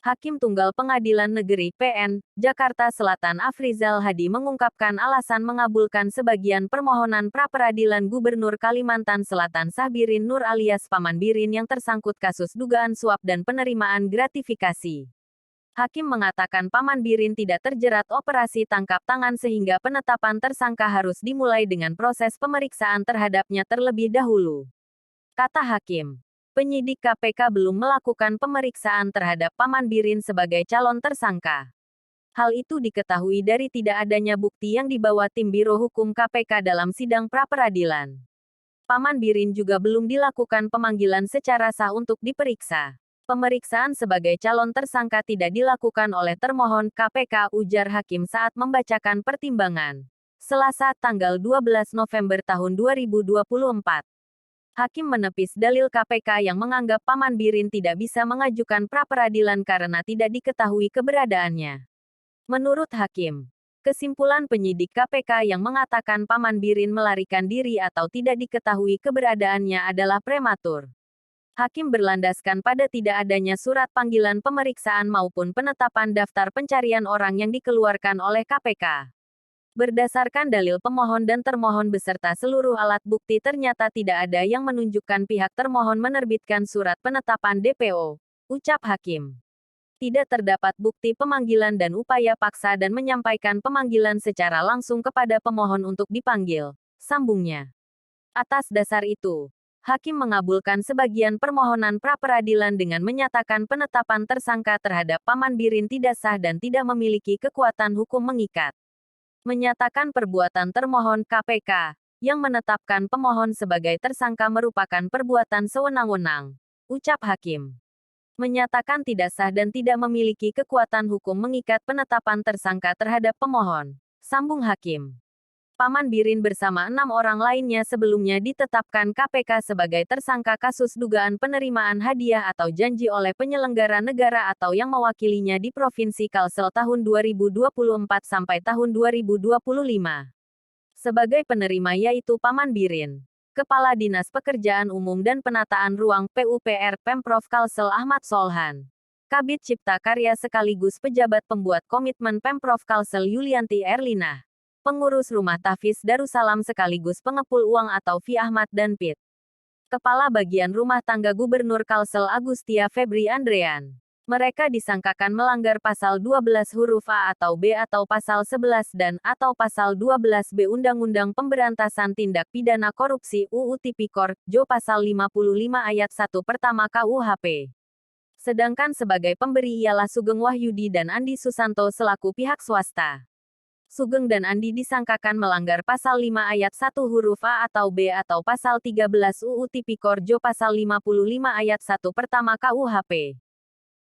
Hakim Tunggal Pengadilan Negeri PN, Jakarta Selatan Afrizal Hadi mengungkapkan alasan mengabulkan sebagian permohonan pra-peradilan Gubernur Kalimantan Selatan Sahbirin Nur alias Paman Birin yang tersangkut kasus dugaan suap dan penerimaan gratifikasi. Hakim mengatakan Paman Birin tidak terjerat operasi tangkap tangan sehingga penetapan tersangka harus dimulai dengan proses pemeriksaan terhadapnya terlebih dahulu. Kata Hakim, penyidik KPK belum melakukan pemeriksaan terhadap Paman Birin sebagai calon tersangka. Hal itu diketahui dari tidak adanya bukti yang dibawa tim Biro Hukum KPK dalam sidang pra-peradilan. Paman Birin juga belum dilakukan pemanggilan secara sah untuk diperiksa. Pemeriksaan sebagai calon tersangka tidak dilakukan oleh termohon KPK, ujar Hakim saat membacakan pertimbangan. Selasa, tanggal 12 November tahun 2024. Hakim menepis dalil KPK yang menganggap Paman Birin tidak bisa mengajukan pra-peradilan karena tidak diketahui keberadaannya. Menurut Hakim, kesimpulan penyidik KPK yang mengatakan Paman Birin melarikan diri atau tidak diketahui keberadaannya adalah prematur. Hakim berlandaskan pada tidak adanya surat panggilan pemeriksaan maupun penetapan daftar pencarian orang yang dikeluarkan oleh KPK. Berdasarkan dalil pemohon dan termohon beserta seluruh alat bukti ternyata tidak ada yang menunjukkan pihak termohon menerbitkan surat penetapan DPO, ucap Hakim. Tidak terdapat bukti pemanggilan dan upaya paksa dan menyampaikan pemanggilan secara langsung kepada pemohon untuk dipanggil, sambungnya. Atas dasar itu, Hakim mengabulkan sebagian permohonan pra-peradilan dengan menyatakan penetapan tersangka terhadap Paman Birin tidak sah dan tidak memiliki kekuatan hukum mengikat. Menyatakan perbuatan termohon KPK, yang menetapkan pemohon sebagai tersangka merupakan perbuatan sewenang-wenang, ucap Hakim. Menyatakan tidak sah dan tidak memiliki kekuatan hukum mengikat penetapan tersangka terhadap pemohon, sambung Hakim. Paman Birin bersama 6 orang lainnya sebelumnya ditetapkan KPK sebagai tersangka kasus dugaan penerimaan hadiah atau janji oleh penyelenggara negara atau yang mewakilinya di Provinsi Kalsel tahun 2024 sampai tahun 2025. Sebagai penerima yaitu Paman Birin, Kepala Dinas Pekerjaan Umum dan Penataan Ruang PUPR Pemprov Kalsel Ahmad Solhan, Kabid Cipta Karya sekaligus pejabat pembuat komitmen Pemprov Kalsel Yulianti Erlina, Pengurus Rumah Tahfiz Darussalam sekaligus pengepul uang atau Fi Ahmad dan Pit. Kepala Bagian Rumah Tangga Gubernur Kalsel Agustia Febri Andrean. Mereka disangkakan melanggar pasal 12 huruf A atau B atau pasal 11 dan atau pasal 12B Undang-Undang Pemberantasan Tindak Pidana Korupsi UU Tipikor, Jo pasal 55 ayat 1 pertama KUHP. Sedangkan sebagai pemberi ialah Sugeng Wahyudi dan Andi Susanto selaku pihak swasta. Sugeng dan Andi disangkakan melanggar pasal 5 ayat 1 huruf A atau B atau pasal 13 UU Tipikor Jo pasal 55 ayat 1 pertama KUHP.